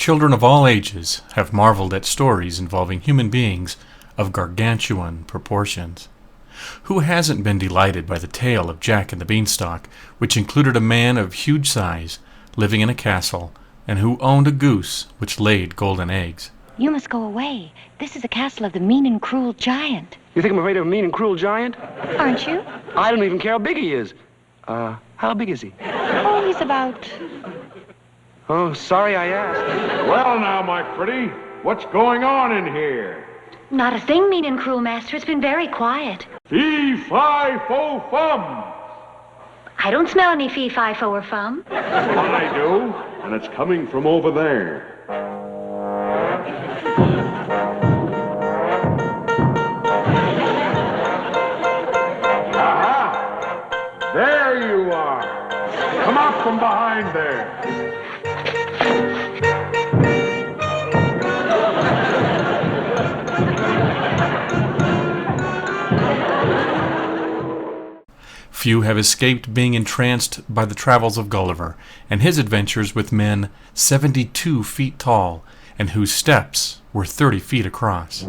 Children of all ages have marveled at stories involving human beings of gargantuan proportions. Who hasn't been delighted by the tale of Jack and the Beanstalk, which included a man of huge size, living in a castle, and who owned a goose which laid golden eggs? You must go away. This is the castle of the mean and cruel giant. You think I'm afraid of a mean and cruel giant? Aren't you? I don't even care how big he is. How big is he? Oh, he's about... Oh, sorry I asked. Well now, my pretty, what's going on in here? Not a thing, mean and cruel, master. It's been very quiet. Fee-fi-fo-fum! I don't smell any fee-fi-fo or fum. I do, and it's coming from over there. Aha! There you are. Come out from behind there. Few have escaped being entranced by the travels of Gulliver and his adventures with men 72 feet tall and whose steps were 30 feet across.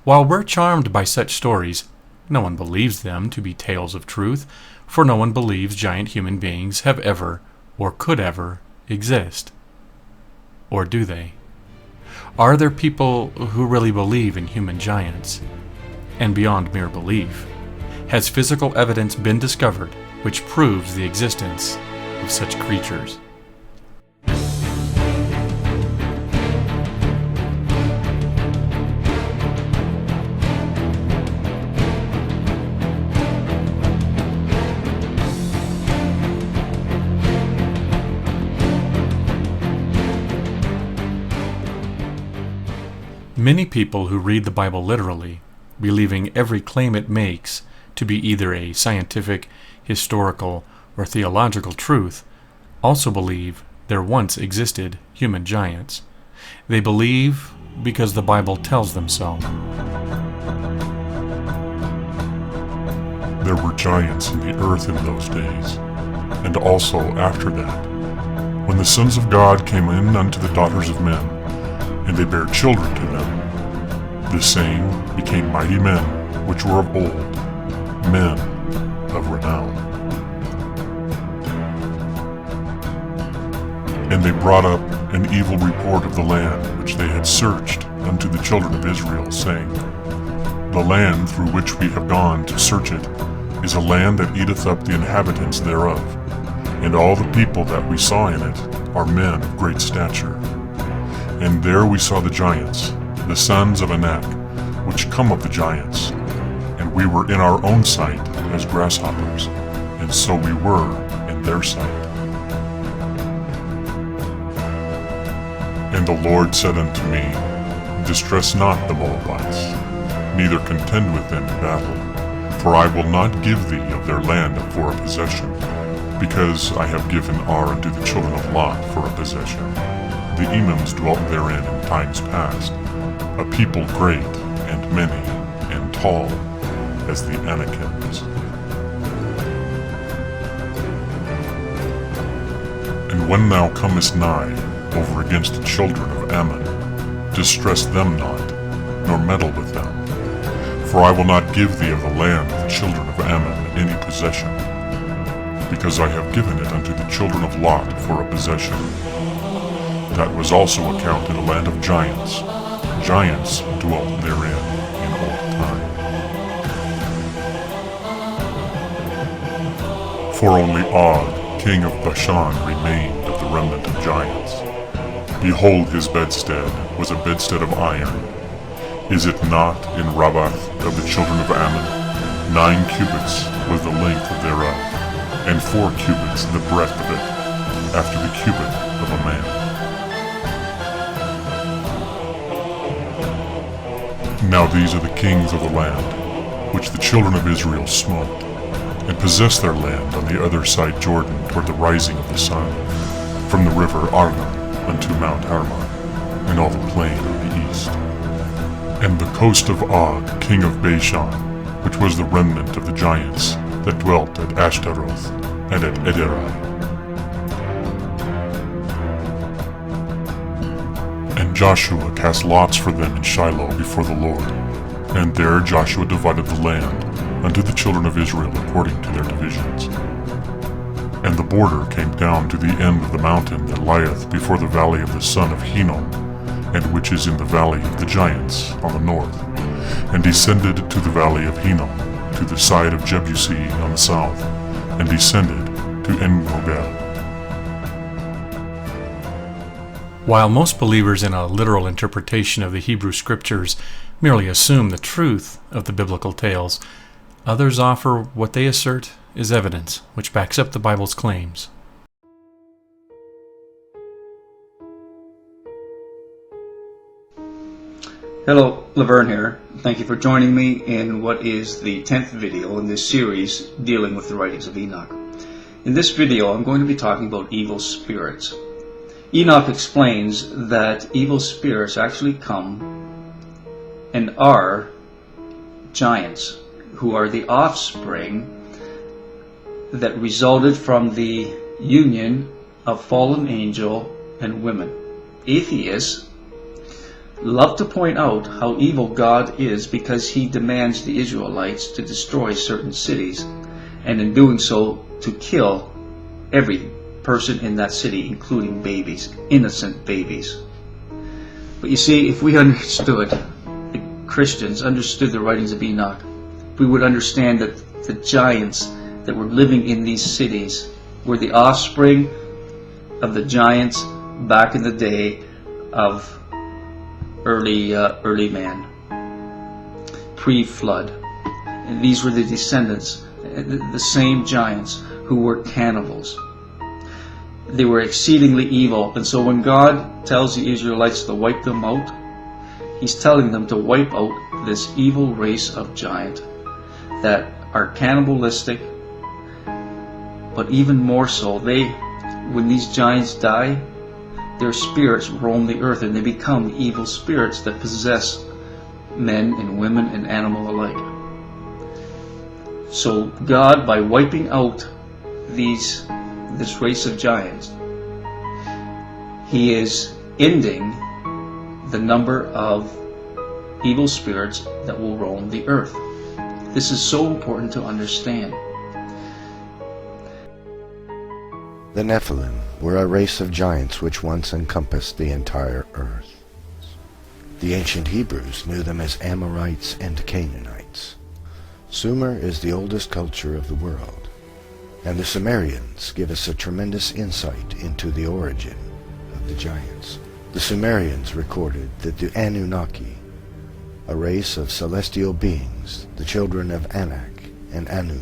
While we're charmed by such stories, no one believes them to be tales of truth, for no one believes giant human beings have ever, or could ever, exist. Or do they? Are there people who really believe in human giants? And beyond mere belief, has physical evidence been discovered which proves the existence of such creatures? Many people who read the Bible literally, believing every claim it makes to be either a scientific, historical, or theological truth, also believe there once existed human giants. They believe because the Bible tells them so. There were giants in the earth in those days, and also after that, when the sons of God came in unto the daughters of men, and they bare children to them. The same became mighty men, which were of old, men of renown. And they brought up an evil report of the land which they had searched unto the children of Israel, saying, The land through which we have gone to search it is a land that eateth up the inhabitants thereof, and all the people that we saw in it are men of great stature. And there we saw the giants, the sons of Anak, which come of the giants. And we were in our own sight as grasshoppers, and so we were in their sight. And the Lord said unto me, Distress not the Moabites, neither contend with them in battle, for I will not give thee of their land for a possession, because I have given Ar unto the children of Lot for a possession. The Emims dwelt therein in times past, a people great and many and tall as the Anakims. And when thou comest nigh over against the children of Ammon, distress them not, nor meddle with them, for I will not give thee of the land of the children of Ammon any possession, because I have given it unto the children of Lot for a possession. That was also accounted a land of giants. Giants dwelt therein in old time. For only Og, king of Bashan, remained of the remnant of giants. Behold, his bedstead was a bedstead of iron. Is it not in Rabbath of the children of Ammon? 9 cubits was the length thereof, and 4 cubits the breadth of it, after the cubit of a man. Now these are the kings of the land, which the children of Israel smote, and possessed their land on the other side Jordan toward the rising of the sun, from the river Arnon unto Mount Hermon, and all the plain on the east. And the coast of Og, king of Bashan, which was the remnant of the giants that dwelt at Ashtaroth and at Edrei. And Joshua cast lots for them in Shiloh before the Lord, and there Joshua divided the land unto the children of Israel according to their divisions. And the border came down to the end of the mountain that lieth before the valley of the son of Hinnom, and which is in the valley of the giants on the north, and descended to the valley of Hinnom, to the side of Jebusi on the south, and descended to En-Gogel. While most believers in a literal interpretation of the Hebrew Scriptures merely assume the truth of the biblical tales, others offer what they assert is evidence which backs up the Bible's claims. Hello, Laverne here. Thank you for joining me in what is the 10th video in this series dealing with the writings of Enoch. In this video, I'm going to be talking about evil spirits. Enoch explains that evil spirits actually come and are giants, who are the offspring that resulted from the union of fallen angel and women. Atheists love to point out how evil God is because he demands the Israelites to destroy certain cities, and in doing so to kill every person in that city, including babies, innocent babies. But you see, if we understood, the Christians understood the writings of Enoch, we would understand that the giants that were living in these cities were the offspring of the giants back in the day of early man, pre-flood. And these were the descendants, the same giants who were cannibals. They were exceedingly evil, and so when God tells the Israelites to wipe them out, he's telling them to wipe out this evil race of giant that are cannibalistic, but even more so, when these giants die, their spirits roam the earth and they become evil spirits that possess men and women and animal alike. So God, by wiping out this race of giants, he is ending the number of evil spirits that will roam the earth. This is so important to understand. The Nephilim were a race of giants which once encompassed the entire earth. The ancient Hebrews knew them as Amorites and Canaanites. Sumer is the oldest culture of the world, and the Sumerians give us a tremendous insight into the origin of the giants. The Sumerians recorded that the Anunnaki, a race of celestial beings, the children of Anak and Anu,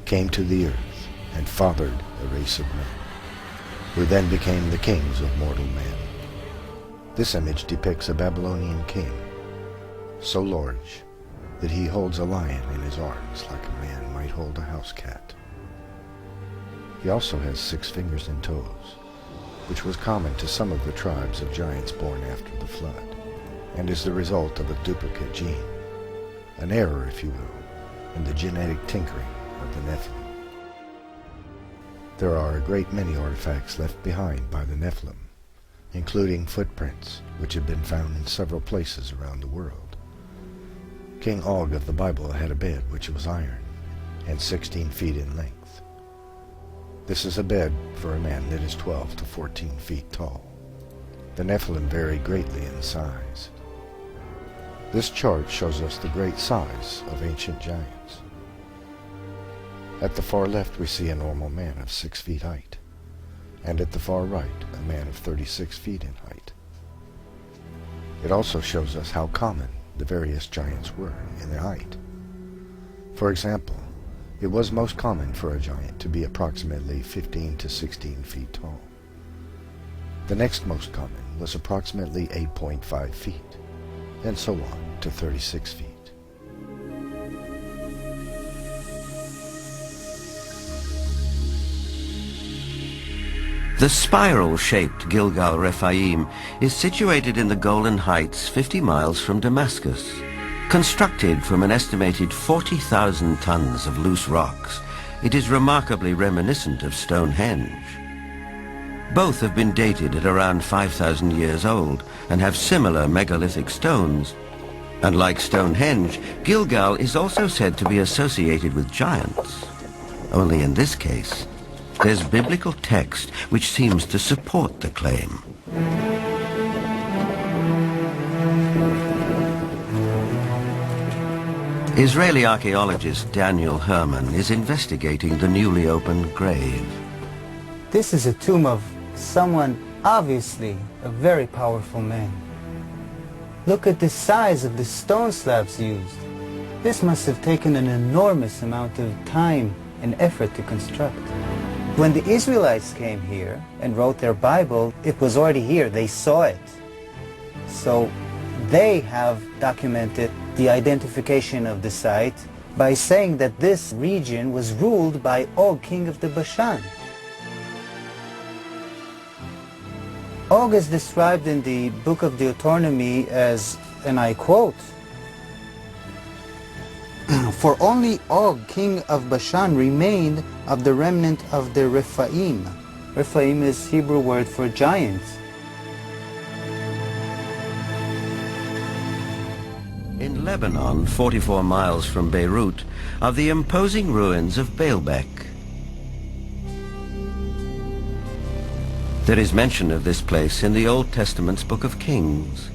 came to the earth and fathered a race of men, who then became the kings of mortal men. This image depicts a Babylonian king, so large that he holds a lion in his arms like a man might hold a house cat. He also has 6 fingers and toes, which was common to some of the tribes of giants born after the flood, and is the result of a duplicate gene, an error, if you will, in the genetic tinkering of the Nephilim. There are a great many artifacts left behind by the Nephilim, including footprints, which have been found in several places around the world. King Og of the Bible had a bed which was iron, and 16 feet in length. This is a bed for a man that is 12 to 14 feet tall. The Nephilim vary greatly in size. This chart shows us the great size of ancient giants. At the far left we see a normal man of 6 feet height, and at the far right a man of 36 feet in height. It also shows us how common the various giants were in their height. For example, it was most common for a giant to be approximately 15 to 16 feet tall. The next most common was approximately 8.5 feet, and so on to 36 feet. The spiral-shaped Gilgal Rephaim is situated in the Golan Heights 50 miles from Damascus. Constructed from an estimated 40,000 tons of loose rocks, it is remarkably reminiscent of Stonehenge. Both have been dated at around 5,000 years old and have similar megalithic stones. And like Stonehenge, Gilgal is also said to be associated with giants. Only in this case, there's biblical text which seems to support the claim. Israeli archaeologist Daniel Herman is investigating the newly opened grave. This is a tomb of someone, obviously a very powerful man. Look at the size of the stone slabs used. This must have taken an enormous amount of time and effort to construct. When the Israelites came here and wrote their Bible, it was already here. They saw it. So they have documented the identification of the site by saying that this region was ruled by Og, king of the Bashan. Og is described in the book of Deuteronomy as, and I quote, "For only Og, king of Bashan, remained of the remnant of the Rephaim." Rephaim is Hebrew word for giants. In Lebanon, 44 miles from Beirut, are the imposing ruins of Baalbek. There is mention of this place in the Old Testament's Book of Kings.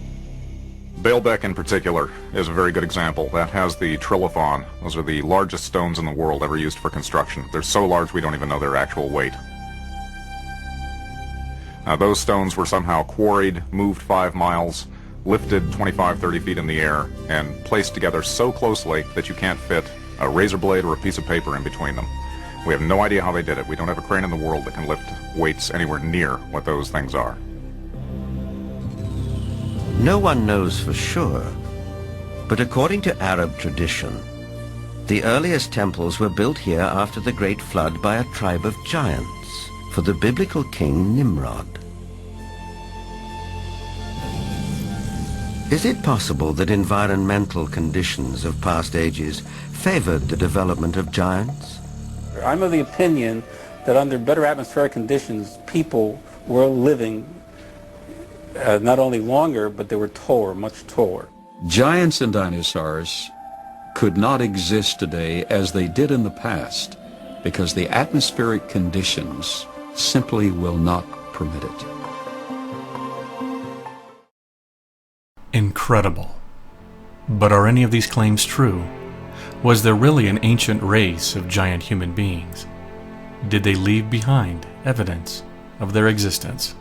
Baalbek in particular is a very good example. That has the trilithon. Those are the largest stones in the world ever used for construction. They're so large we don't even know their actual weight. Now, those stones were somehow quarried, moved 5 miles, lifted 25, 30 feet in the air, and placed together so closely that you can't fit a razor blade or a piece of paper in between them. We have no idea how they did it. We don't have a crane in the world that can lift weights anywhere near what those things are. No one knows for sure, but according to Arab tradition, the earliest temples were built here after the Great Flood by a tribe of giants for the biblical king Nimrod. Is it possible that environmental conditions of past ages favored the development of giants? I'm of the opinion that under better atmospheric conditions, people were living not only longer, but they were taller, much taller. Giants and dinosaurs could not exist today as they did in the past because the atmospheric conditions simply will not permit it. Incredible. But are any of these claims true? Was there really an ancient race of giant human beings? Did they leave behind evidence of their existence?